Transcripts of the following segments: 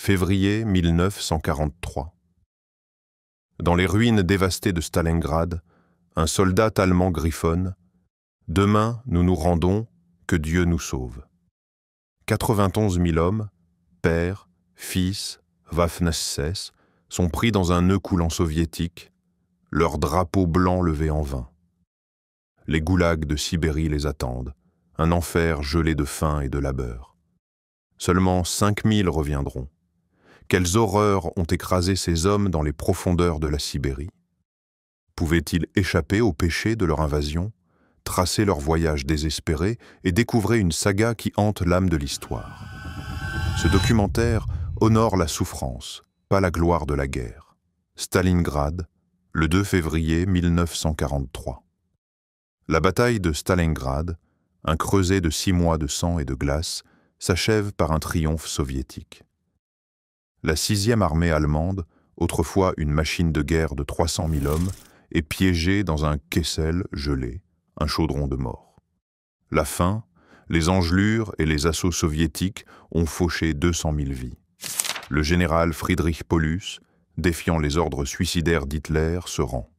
Février 1943. Dans les ruines dévastées de Stalingrad, un soldat allemand griffonne « Demain, nous nous rendons, que Dieu nous sauve ». 91 000 hommes, pères, fils, Waffen-SS, sont pris dans un nœud coulant soviétique, leur drapeau blanc levé en vain. Les goulags de Sibérie les attendent, un enfer gelé de faim et de labeur. Seulement 5 000 reviendront. Quelles horreurs ont écrasé ces hommes dans les profondeurs de la Sibérie? Pouvaient-ils échapper au péché de leur invasion, tracer leur voyage désespéré et découvrir une saga qui hante l'âme de l'histoire? Ce documentaire honore la souffrance, pas la gloire de la guerre. Stalingrad, le 2 février 1943. La bataille de Stalingrad, un creuset de 6 mois de sang et de glace, s'achève par un triomphe soviétique. La 6e armée allemande, autrefois une machine de guerre de 300 000 hommes, est piégée dans un Kessel gelé, un chaudron de mort. La faim, les engelures et les assauts soviétiques ont fauché 200 000 vies. Le général Friedrich Paulus, défiant les ordres suicidaires d'Hitler, se rend.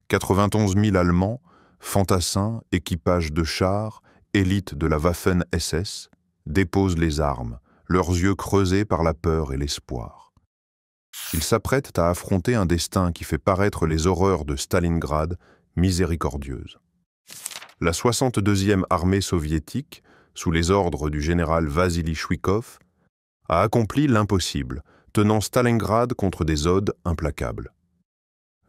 91 000 Allemands, fantassins, équipages de chars, élites de la Waffen-SS, déposent les armes, leurs yeux creusés par la peur et l'espoir. Ils s'apprêtent à affronter un destin qui fait paraître les horreurs de Stalingrad miséricordieuses. La 62e armée soviétique, sous les ordres du général Vassili Chouikov, a accompli l'impossible, tenant Stalingrad contre des odes implacables.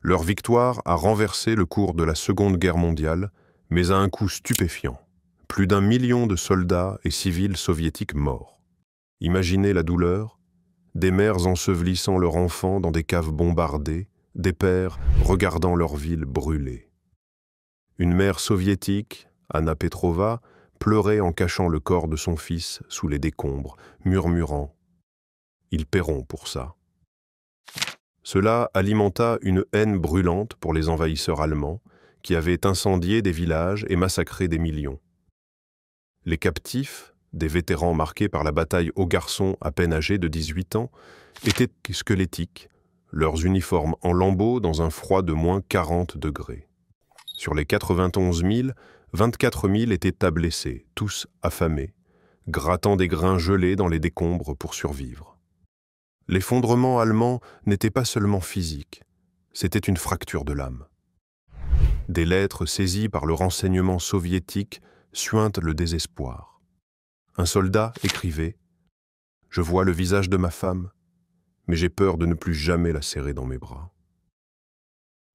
Leur victoire a renversé le cours de la Seconde Guerre mondiale, mais à un coût stupéfiant. Plus d'1 million de soldats et civils soviétiques morts. Imaginez la douleur, des mères ensevelissant leurs enfants dans des caves bombardées, des pères regardant leur ville brûler. Une mère soviétique, Anna Petrova, pleurait en cachant le corps de son fils sous les décombres, murmurant « Ils paieront pour ça ». Cela alimenta une haine brûlante pour les envahisseurs allemands qui avaient incendié des villages et massacré des millions. Les captifs, des vétérans marqués par la bataille aux garçons à peine âgés de 18 ans, étaient squelettiques, leurs uniformes en lambeaux dans un froid de moins 40 degrés. Sur les 91 000, 24 000 étaient ablessés, tous affamés, grattant des grains gelés dans les décombres pour survivre. L'effondrement allemand n'était pas seulement physique, c'était une fracture de l'âme. Des lettres saisies par le renseignement soviétique suintent le désespoir. Un soldat écrivait « Je vois le visage de ma femme, mais j'ai peur de ne plus jamais la serrer dans mes bras. »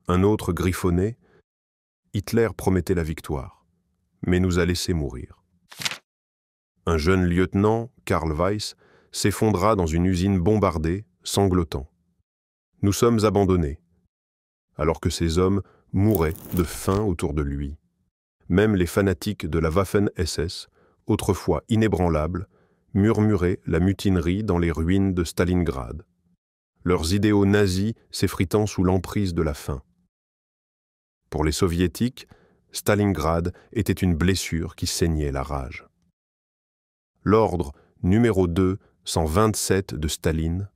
Un autre griffonnait « Hitler promettait la victoire, mais nous a laissés mourir. » Un jeune lieutenant, Karl Weiss, s'effondra dans une usine bombardée, sanglotant. « Nous sommes abandonnés », alors que ces hommes mouraient de faim autour de lui. Même les fanatiques de la Waffen-SS, autrefois inébranlables, murmuraient la mutinerie dans les ruines de Stalingrad, leurs idéaux nazis s'effritant sous l'emprise de la faim. Pour les soviétiques, Stalingrad était une blessure qui saignait la rage. L'ordre numéro 227 de Staline,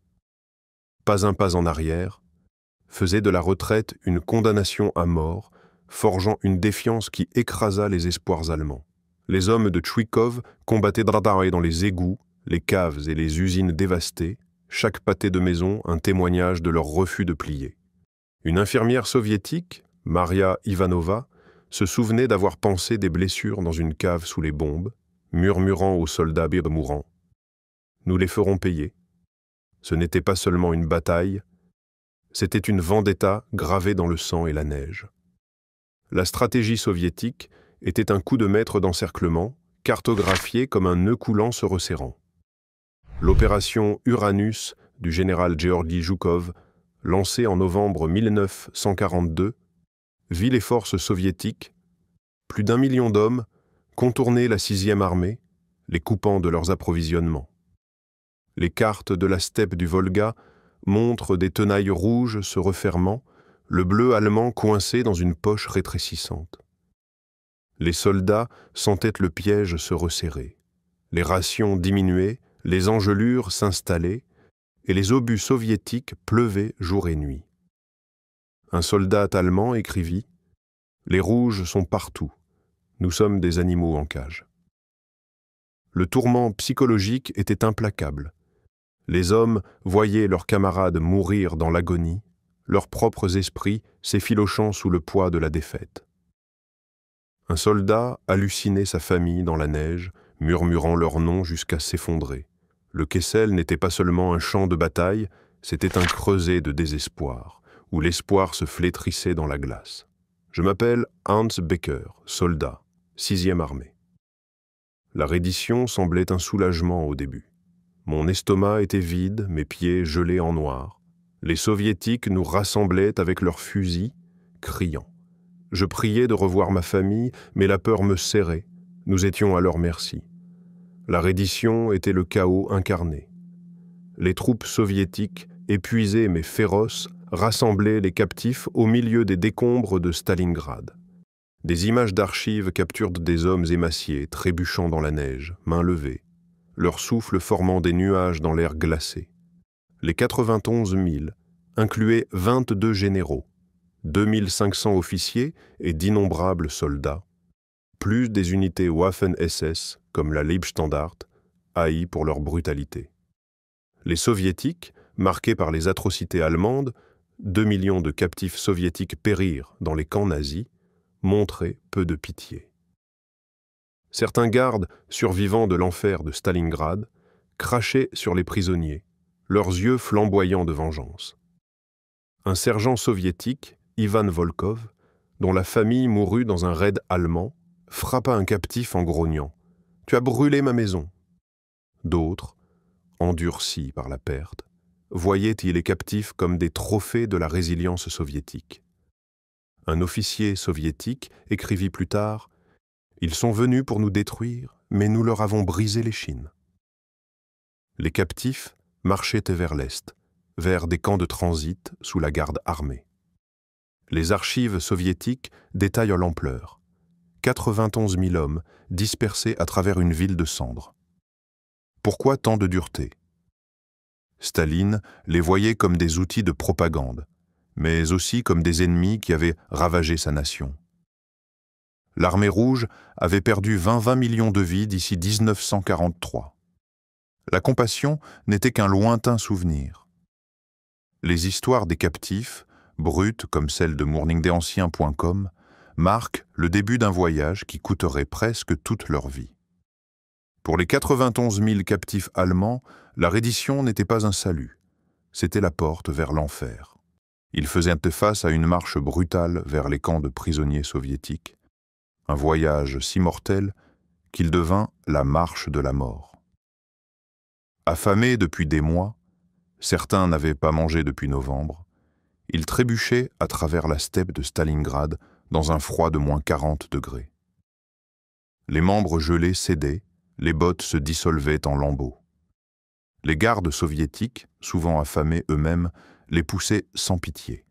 pas un pas en arrière, faisait de la retraite une condamnation à mort, forgeant une défiance qui écrasa les espoirs allemands. Les hommes de Chouikov combattaient dans les égouts, les caves et les usines dévastées, chaque pâté de maison un témoignage de leur refus de plier. Une infirmière soviétique, Maria Ivanova, se souvenait d'avoir pansé des blessures dans une cave sous les bombes, murmurant aux soldats mourants « Nous les ferons payer ». Ce n'était pas seulement une bataille, c'était une vendetta gravée dans le sang et la neige. La stratégie soviétique était un coup de maître d'encerclement, cartographié comme un nœud coulant se resserrant. L'opération Uranus du général Georgi Zhukov, lancée en novembre 1942, vit les forces soviétiques, plus d'1 million d'hommes, contourner la 6e armée, les coupant de leurs approvisionnements. Les cartes de la steppe du Volga montrent des tenailles rouges se refermant, le bleu allemand coincé dans une poche rétrécissante. Les soldats sentaient le piège se resserrer. Les rations diminuaient, les engelures s'installaient, et les obus soviétiques pleuvaient jour et nuit. Un soldat allemand écrivit « Les rouges sont partout, nous sommes des animaux en cage ». Le tourment psychologique était implacable. Les hommes voyaient leurs camarades mourir dans l'agonie, leurs propres esprits s'effilochant sous le poids de la défaite. Un soldat hallucinait sa famille dans la neige, murmurant leurs noms jusqu'à s'effondrer. Le Kessel n'était pas seulement un champ de bataille, c'était un creuset de désespoir, où l'espoir se flétrissait dans la glace. Je m'appelle Hans Becker, soldat, 6e armée. La reddition semblait un soulagement au début. Mon estomac était vide, mes pieds gelés en noir. Les soviétiques nous rassemblaient avec leurs fusils, criant. Je priais de revoir ma famille, mais la peur me serrait. Nous étions à leur merci. La reddition était le chaos incarné. Les troupes soviétiques, épuisées mais féroces, rassemblaient les captifs au milieu des décombres de Stalingrad. Des images d'archives capturent des hommes émaciés, trébuchant dans la neige, mains levées, leur souffle formant des nuages dans l'air glacé. Les 91 000 incluaient 22 généraux, 2500 officiers et d'innombrables soldats, plus des unités Waffen-SS comme la Leibstandarte, haïes pour leur brutalité. Les soviétiques, marqués par les atrocités allemandes, 2 millions de captifs soviétiques périrent dans les camps nazis, montraient peu de pitié. Certains gardes, survivants de l'enfer de Stalingrad, crachaient sur les prisonniers, leurs yeux flamboyants de vengeance. Un sergent soviétique, Ivan Volkov, dont la famille mourut dans un raid allemand, frappa un captif en grognant « Tu as brûlé ma maison !» D'autres, endurcis par la perte, voyaient les captifs comme des trophées de la résilience soviétique. Un officier soviétique écrivit plus tard « Ils sont venus pour nous détruire, mais nous leur avons brisé l'échine. » Les captifs marchaient vers l'Est, vers des camps de transit sous la garde armée. Les archives soviétiques détaillent l'ampleur. 91 000 hommes dispersés à travers une ville de cendres. Pourquoi tant de dureté? Staline les voyait comme des outils de propagande, mais aussi comme des ennemis qui avaient ravagé sa nation. L'armée rouge avait perdu 20 millions de vies d'ici 1943. La compassion n'était qu'un lointain souvenir. Les histoires des captifs, brutes comme celle de morningdayancien.com, marquent le début d'un voyage qui coûterait presque toute leur vie. Pour les 91 000 captifs allemands, la reddition n'était pas un salut, c'était la porte vers l'enfer. Ils faisaient face à une marche brutale vers les camps de prisonniers soviétiques, un voyage si mortel qu'il devint la marche de la mort. Affamés depuis des mois, certains n'avaient pas mangé depuis novembre, ils trébuchaient à travers la steppe de Stalingrad dans un froid de moins 40 degrés. Les membres gelés cédaient, les bottes se dissolvaient en lambeaux. Les gardes soviétiques, souvent affamés eux-mêmes, les poussaient sans pitié.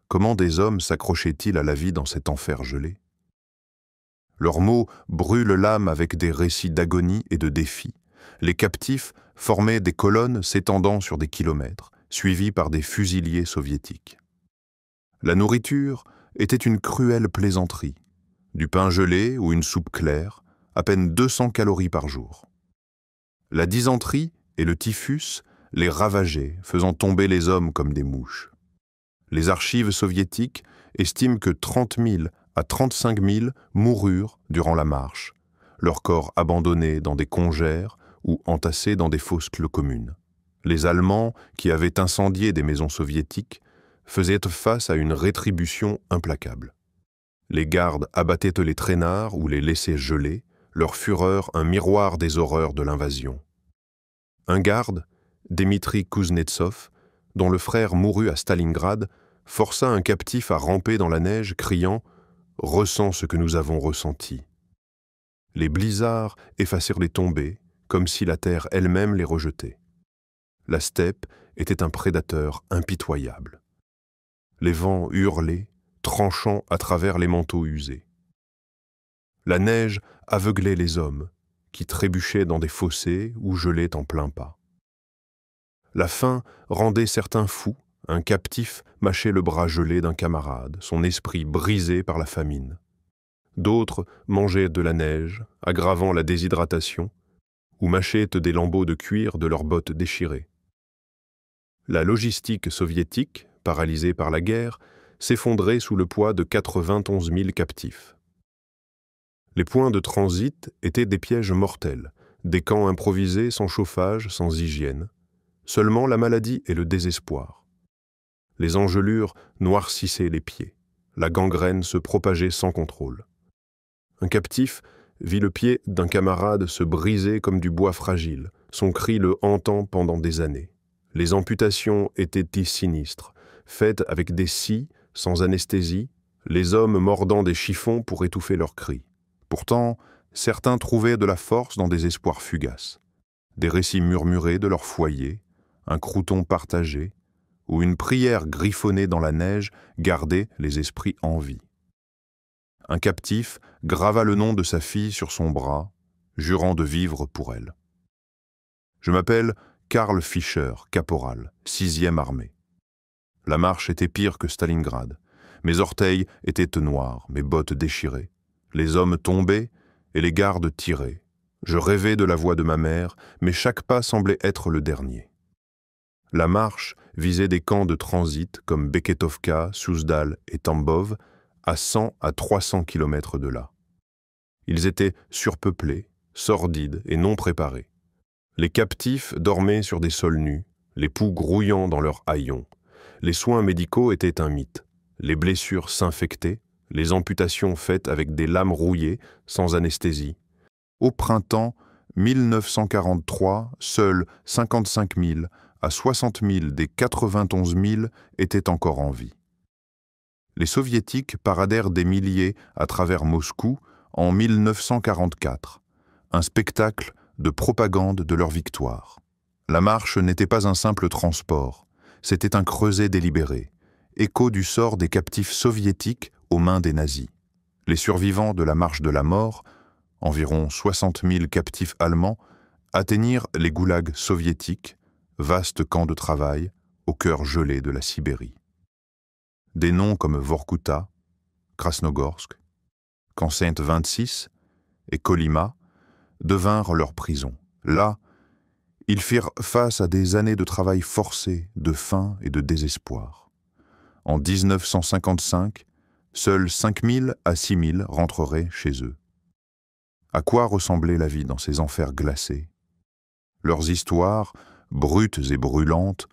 Comment des hommes s'accrochaient-ils à la vie dans cet enfer gelé? Leurs mots brûlent l'âme avec des récits d'agonie et de défis. Les captifs formaient des colonnes s'étendant sur des kilomètres, suivis par des fusiliers soviétiques. La nourriture était une cruelle plaisanterie. Du pain gelé ou une soupe claire, à peine 200 calories par jour. La dysenterie et le typhus les ravageaient, faisant tomber les hommes comme des mouches. Les archives soviétiques estiment que 30 000 à 35 000 moururent durant la marche, leurs corps abandonnés dans des congères ou entassés dans des fosses communes. Les Allemands, qui avaient incendié des maisons soviétiques, faisaient face à une rétribution implacable. Les gardes abattaient les traînards ou les laissaient geler, leur fureur un miroir des horreurs de l'invasion. Un garde, Dmitri Kuznetsov, dont le frère mourut à Stalingrad, força un captif à ramper dans la neige, criant « Ressens ce que nous avons ressenti ». Les blizzards effacèrent les tombées, comme si la terre elle-même les rejetait. La steppe était un prédateur impitoyable. Les vents hurlaient, tranchant à travers les manteaux usés. La neige aveuglait les hommes, qui trébuchaient dans des fossés ou gelaient en plein pas. La faim rendait certains fous, un captif mâchait le bras gelé d'un camarade, son esprit brisé par la famine. D'autres mangeaient de la neige, aggravant la déshydratation, ou mâchaient des lambeaux de cuir de leurs bottes déchirées. La logistique soviétique, paralysée par la guerre, s'effondrait sous le poids de 91 000 captifs. Les points de transit étaient des pièges mortels, des camps improvisés sans chauffage, sans hygiène. Seulement la maladie et le désespoir. Les engelures noircissaient les pieds. La gangrène se propageait sans contrôle. Un captif vit le pied d'un camarade se briser comme du bois fragile, son cri le hantant pendant des années. Les amputations étaient sinistres, faites avec des scies, sans anesthésie, les hommes mordant des chiffons pour étouffer leurs cris. Pourtant, certains trouvaient de la force dans des espoirs fugaces. Des récits murmurés de leur foyer, un crouton partagé, ou une prière griffonnée dans la neige gardait les esprits en vie. Un captif grava le nom de sa fille sur son bras, jurant de vivre pour elle. Je m'appelle Karl Fischer, caporal, 6e armée. La marche était pire que Stalingrad. Mes orteils étaient noirs, mes bottes déchirées. Les hommes tombaient et les gardes tiraient. Je rêvais de la voix de ma mère, mais chaque pas semblait être le dernier. La marche visait des camps de transit comme Beketovka, Souzdal et Tambov, à 100 à 300 km de là. Ils étaient surpeuplés, sordides et non préparés. Les captifs dormaient sur des sols nus, les poux grouillant dans leurs haillons. Les soins médicaux étaient un mythe. Les blessures s'infectaient, les amputations faites avec des lames rouillées, sans anesthésie. Au printemps 1943, seuls 55 000 à 60 000 des 91 000 étaient encore en vie. Les soviétiques paradèrent des milliers à travers Moscou en 1944, un spectacle de propagande de leur victoire. La marche n'était pas un simple transport, c'était un creuset délibéré, écho du sort des captifs soviétiques aux mains des nazis. Les survivants de la marche de la mort, environ 60 000 captifs allemands, atteignirent les goulags soviétiques, vastes camps de travail au cœur gelé de la Sibérie. Des noms comme Vorkuta, Krasnogorsk, Camp 26 et Kolyma devinrent leur prison. Là, ils firent face à des années de travail forcé, de faim et de désespoir. En 1955, seuls 5 000 à 6 000 rentreraient chez eux. À quoi ressemblait la vie dans ces enfers glacés? Leurs histoires, brutes et brûlantes,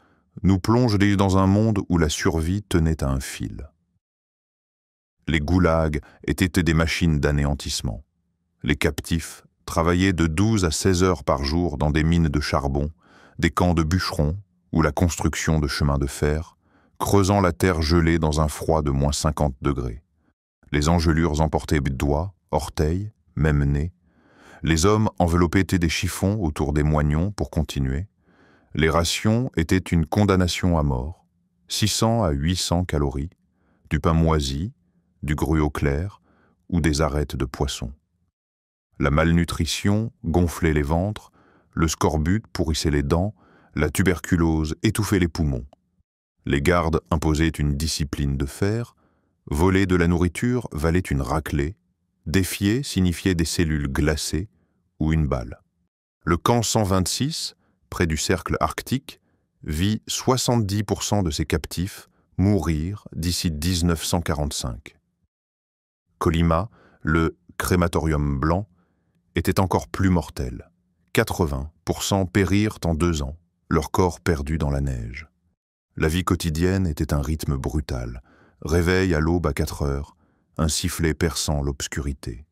nous plongent dans un monde où la survie tenait à un fil. Les goulags étaient des machines d'anéantissement. Les captifs travaillaient de 12 à 16 heures par jour dans des mines de charbon, des camps de bûcherons ou la construction de chemins de fer, creusant la terre gelée dans un froid de moins 50 degrés. Les engelures emportaient doigts, orteils, même nez. Les hommes enveloppaient des chiffons autour des moignons pour continuer. Les rations étaient une condamnation à mort, 600 à 800 calories, du pain moisi, du gruau clair ou des arêtes de poisson. La malnutrition gonflait les ventres, le scorbut pourrissait les dents, la tuberculose étouffait les poumons. Les gardes imposaient une discipline de fer, voler de la nourriture valait une raclée, défier signifiait des cellules glacées ou une balle. Le camp 126, près du cercle arctique, vit 70% de ses captifs mourir d'ici 1945. Kolyma, le crématorium blanc, était encore plus mortel. 80% périrent en 2 ans, leur corps perdu dans la neige. La vie quotidienne était un rythme brutal. Réveil à l'aube à 4 heures, un sifflet perçant l'obscurité.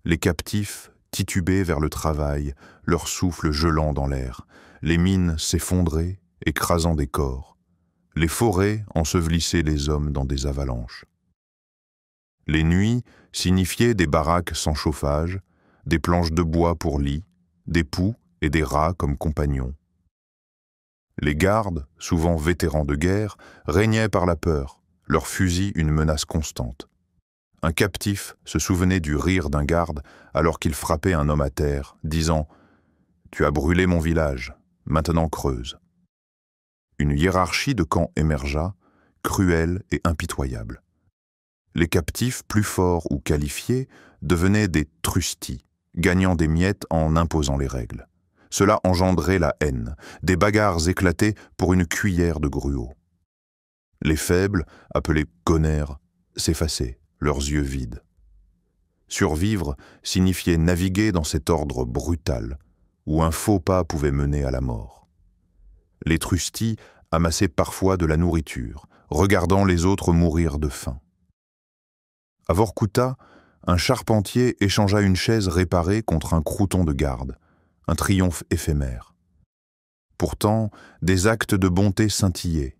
Les captifs titubaient vers le travail, leur souffle gelant dans l'air. Les mines s'effondraient, écrasant des corps. Les forêts ensevelissaient les hommes dans des avalanches. Les nuits signifiaient des baraques sans chauffage, des planches de bois pour lit, des poux et des rats comme compagnons. Les gardes, souvent vétérans de guerre, régnaient par la peur, leurs fusils une menace constante. Un captif se souvenait du rire d'un garde alors qu'il frappait un homme à terre, disant « Tu as brûlé mon village, maintenant creuse ». Une hiérarchie de camps émergea, cruelle et impitoyable. Les captifs plus forts ou qualifiés devenaient des trustis, gagnant des miettes en imposant les règles. Cela engendrait la haine, des bagarres éclatées pour une cuillère de gruau. Les faibles, appelés conères, s'effaçaient, leurs yeux vides. Survivre signifiait naviguer dans cet ordre brutal, où un faux pas pouvait mener à la mort. Les trustis amassaient parfois de la nourriture, regardant les autres mourir de faim. À Vorkouta, un charpentier échangea une chaise réparée contre un crouton de garde, un triomphe éphémère. Pourtant, des actes de bonté scintillaient,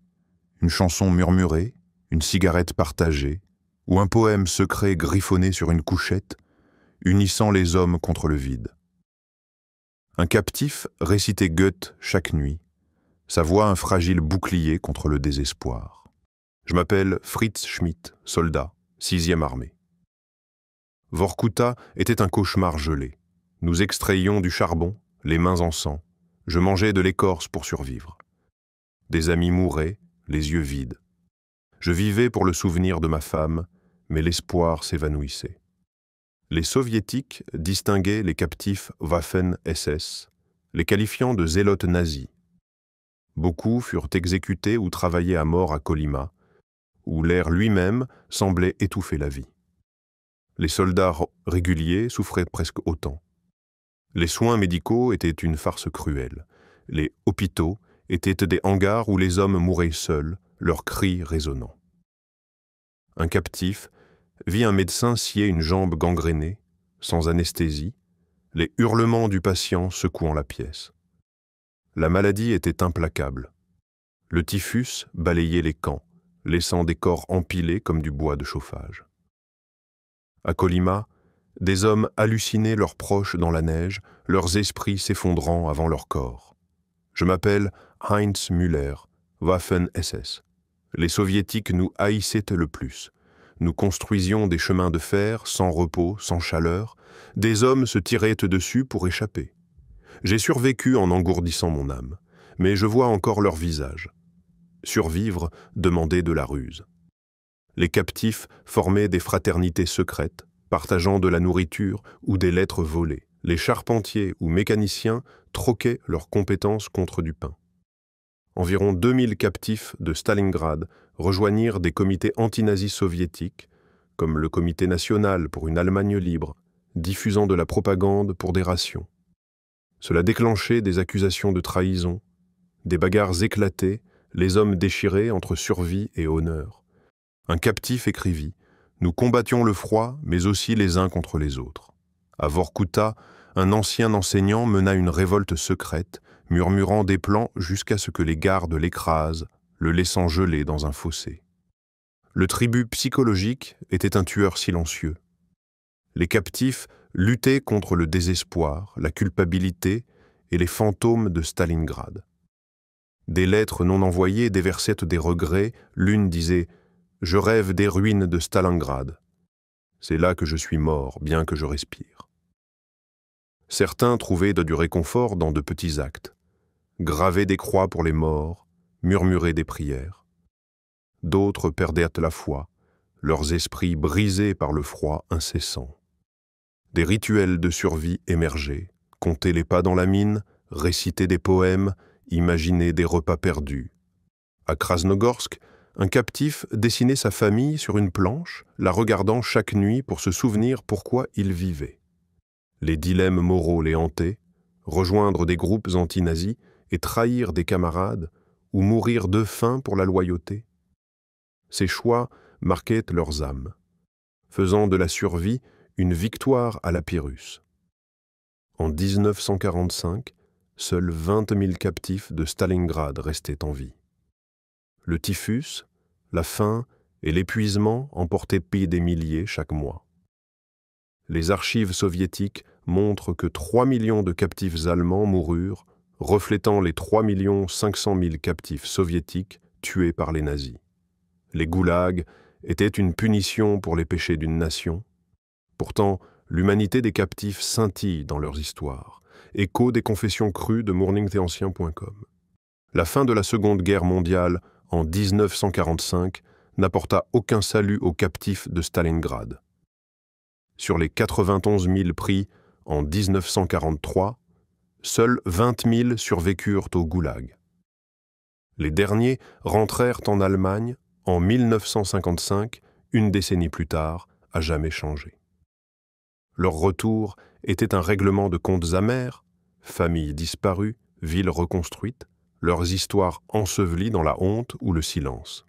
une chanson murmurée, une cigarette partagée, ou un poème secret griffonné sur une couchette, unissant les hommes contre le vide. Un captif récitait Goethe chaque nuit, sa voix un fragile bouclier contre le désespoir. Je m'appelle Fritz Schmidt, soldat, 6e armée. Vorkouta était un cauchemar gelé. Nous extrayions du charbon, les mains en sang. Je mangeais de l'écorce pour survivre. Des amis mouraient, les yeux vides. Je vivais pour le souvenir de ma femme, mais l'espoir s'évanouissait. Les soviétiques distinguaient les captifs Waffen-SS, les qualifiant de zélotes nazis. Beaucoup furent exécutés ou travaillaient à mort à Kolyma, où l'air lui-même semblait étouffer la vie. Les soldats réguliers souffraient presque autant. Les soins médicaux étaient une farce cruelle. Les hôpitaux étaient des hangars où les hommes mouraient seuls, leurs cris résonnant. Un captif vit un médecin scier une jambe gangrénée, sans anesthésie, les hurlements du patient secouant la pièce. La maladie était implacable. Le typhus balayait les camps, laissant des corps empilés comme du bois de chauffage. À Kolyma, des hommes hallucinaient leurs proches dans la neige, leurs esprits s'effondrant avant leur corps. Je m'appelle Heinz Müller, Waffen-SS. Les soviétiques nous haïssaient le plus. Nous construisions des chemins de fer, sans repos, sans chaleur. Des hommes se tiraient dessus pour échapper. J'ai survécu en engourdissant mon âme, mais je vois encore leur visage. Survivre demandait de la ruse. Les captifs formaient des fraternités secrètes, partageant de la nourriture ou des lettres volées. Les charpentiers ou mécaniciens troquaient leurs compétences contre du pain. Environ 2000 captifs de Stalingrad rejoignirent des comités anti-nazis soviétiques, comme le Comité national pour une Allemagne libre, diffusant de la propagande pour des rations. Cela déclenchait des accusations de trahison, des bagarres éclatées, les hommes déchirés entre survie et honneur. Un captif écrivit « Nous combattions le froid, mais aussi les uns contre les autres. » À Vorkouta, un ancien enseignant mena une révolte secrète, murmurant des plans jusqu'à ce que les gardes l'écrasent, le laissant geler dans un fossé. Le tribut psychologique était un tueur silencieux. Les captifs luttaient contre le désespoir, la culpabilité et les fantômes de Stalingrad. Des lettres non envoyées déversaient des regrets, l'une disait « Je rêve des ruines de Stalingrad. C'est là que je suis mort, bien que je respire. » Certains trouvaient du réconfort dans de petits actes, graver des croix pour les morts, murmurer des prières. D'autres perdaient la foi, leurs esprits brisés par le froid incessant. Des rituels de survie émergeaient, compter les pas dans la mine, réciter des poèmes, imaginer des repas perdus. À Krasnogorsk, un captif dessinait sa famille sur une planche, la regardant chaque nuit pour se souvenir pourquoi il vivait. Les dilemmes moraux les hantaient, rejoindre des groupes anti-nazis et trahir des camarades ou mourir de faim pour la loyauté. Ces choix marquaient leurs âmes, faisant de la survie une victoire à la Pyrrhus. En 1945, seuls 20 000 captifs de Stalingrad restaient en vie. Le typhus, la faim et l'épuisement emportaient des milliers chaque mois. Les archives soviétiques montrent que 3 millions de captifs allemands moururent, reflétant les 3 500 000 captifs soviétiques tués par les nazis. Les goulags étaient une punition pour les péchés d'une nation. Pourtant, l'humanité des captifs scintille dans leurs histoires, écho des confessions crues de morningtheancien.com. La fin de la Seconde Guerre mondiale, en 1945, n'apporta aucun salut aux captifs de Stalingrad. Sur les 91 000 pris en 1943, seuls 20 000 survécurent au goulag. Les derniers rentrèrent en Allemagne en 1955, une décennie plus tard, à jamais changé. Leur retour était un règlement de comptes amers, familles disparues, villes reconstruites, leurs histoires ensevelies dans la honte ou le silence.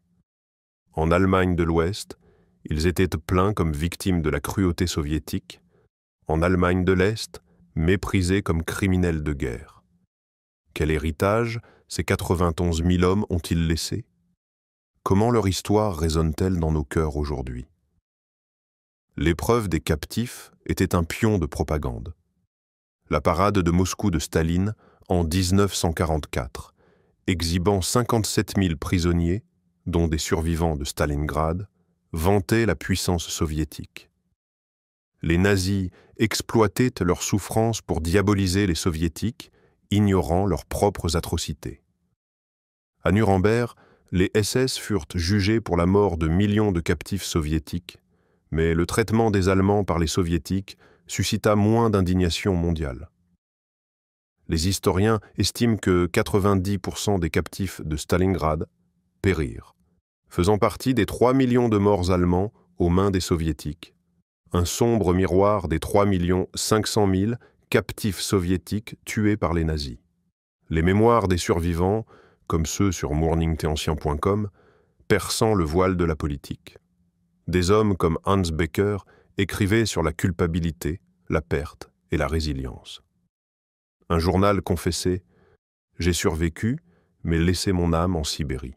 En Allemagne de l'Ouest, ils étaient plaints comme victimes de la cruauté soviétique. En Allemagne de l'Est, méprisés comme criminels de guerre. Quel héritage ces 91 000 hommes ont-ils laissé? Comment leur histoire résonne-t-elle dans nos cœurs aujourd'hui? L'épreuve des captifs était un pion de propagande. La parade de Moscou de Staline en 1944, exhibant 57 000 prisonniers, dont des survivants de Stalingrad, vantait la puissance soviétique. Les nazis exploitaient leurs souffrances pour diaboliser les soviétiques, ignorant leurs propres atrocités. À Nuremberg, les SS furent jugés pour la mort de millions de captifs soviétiques, mais le traitement des Allemands par les soviétiques suscita moins d'indignation mondiale. Les historiens estiment que 90% des captifs de Stalingrad périrent, faisant partie des 3 millions de morts allemands aux mains des soviétiques, un sombre miroir des 3 500 000 captifs soviétiques tués par les nazis. Les mémoires des survivants, comme ceux sur morningtancien.com, perçant le voile de la politique. Des hommes comme Hans Becker écrivaient sur la culpabilité, la perte et la résilience. Un journal confessait « J'ai survécu, mais laissé mon âme en Sibérie ».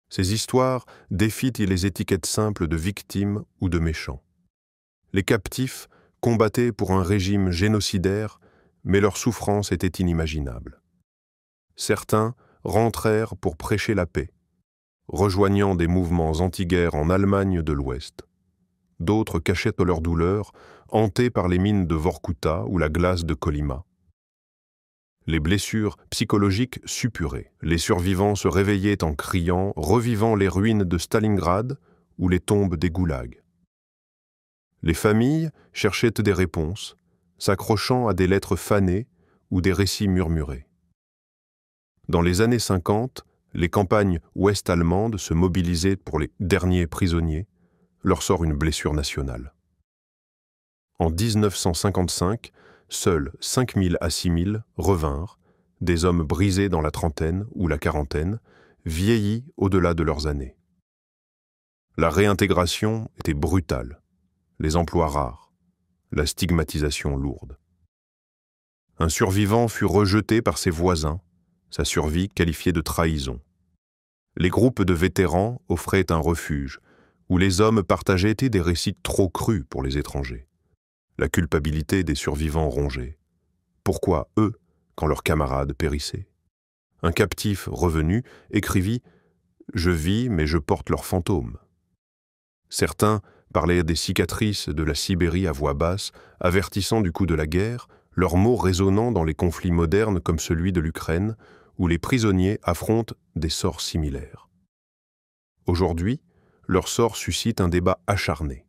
Ces histoires défient les étiquettes simples de victimes ou de méchants. Les captifs combattaient pour un régime génocidaire, mais leur souffrance était inimaginable. Certains rentrèrent pour prêcher la paix, rejoignant des mouvements anti-guerre en Allemagne de l'Ouest. D'autres cachaient leur douleur, hantés par les mines de Vorkuta ou la glace de Kolyma. Les blessures psychologiques suppuraient. Les survivants se réveillaient en criant, revivant les ruines de Stalingrad ou les tombes des goulags. Les familles cherchaient des réponses, s'accrochant à des lettres fanées ou des récits murmurés. Dans les années 50, les campagnes ouest-allemandes se mobilisaient pour les derniers prisonniers, leur sort une blessure nationale. En 1955, seuls 5 000 à 6 000 revinrent, des hommes brisés dans la trentaine ou la quarantaine, vieillis au-delà de leurs années. La réintégration était brutale, les emplois rares, la stigmatisation lourde. Un survivant fut rejeté par ses voisins, sa survie qualifiée de trahison. Les groupes de vétérans offraient un refuge, où les hommes partageaient des récits trop crus pour les étrangers. La culpabilité des survivants rongeait. Pourquoi eux, quand leurs camarades périssaient? Un captif revenu écrivit « Je vis, mais je porte leurs fantômes ». Certains parlaient des cicatrices de la Sibérie à voix basse, avertissant du coût de la guerre, leurs mots résonnant dans les conflits modernes comme celui de l'Ukraine, où les prisonniers affrontent des sorts similaires. Aujourd'hui, leur sort suscite un débat acharné.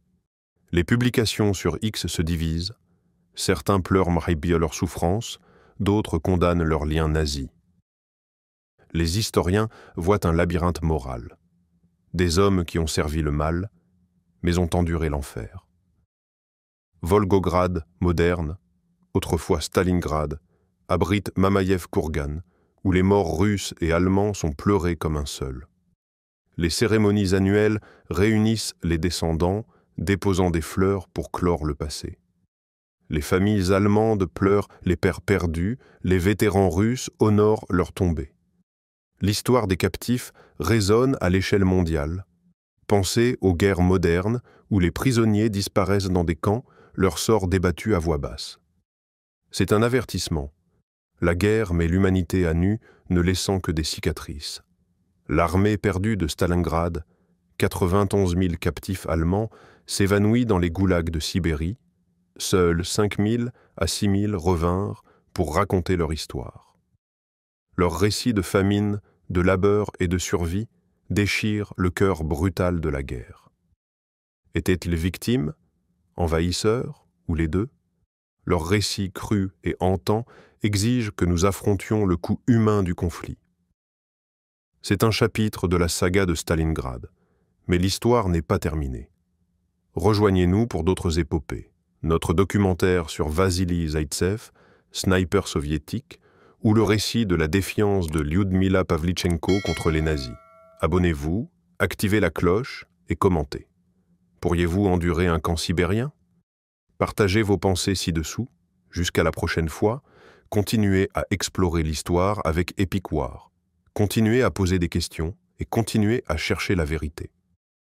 Les publications sur X se divisent, certains pleurent bien leur souffrance, d'autres condamnent leurs liens nazis. Les historiens voient un labyrinthe moral. Des hommes qui ont servi le mal, mais ont enduré l'enfer. Volgograd, moderne, autrefois Stalingrad, abrite Mamaïev-Kourgan, où les morts russes et allemands sont pleurés comme un seul. Les cérémonies annuelles réunissent les descendants, déposant des fleurs pour clore le passé. Les familles allemandes pleurent les pères perdus, les vétérans russes honorent leurs tombés. L'histoire des captifs résonne à l'échelle mondiale. Pensez aux guerres modernes où les prisonniers disparaissent dans des camps, leur sort débattu à voix basse. C'est un avertissement. La guerre met l'humanité à nu, ne laissant que des cicatrices. L'armée perdue de Stalingrad, 91 000 captifs allemands, s'évanouit dans les goulags de Sibérie. Seuls 5 000 à 6 000 revinrent pour raconter leur histoire. Leurs récits de famine, de labeur et de survie déchirent le cœur brutal de la guerre. Étaient-ils victimes, envahisseurs ou les deux? Leurs récits crus et hantants exigent que nous affrontions le coût humain du conflit. C'est un chapitre de la saga de Stalingrad, mais l'histoire n'est pas terminée. Rejoignez-nous pour d'autres épopées. Notre documentaire sur Vassili Zaïtsev, sniper soviétique, ou le récit de la défiance de Lyudmila Pavlichenko contre les nazis. Abonnez-vous, activez la cloche et commentez. Pourriez-vous endurer un camp sibérien? Partagez vos pensées ci-dessous. Jusqu'à la prochaine fois, continuez à explorer l'histoire avec Epic War. Continuez à poser des questions et continuez à chercher la vérité.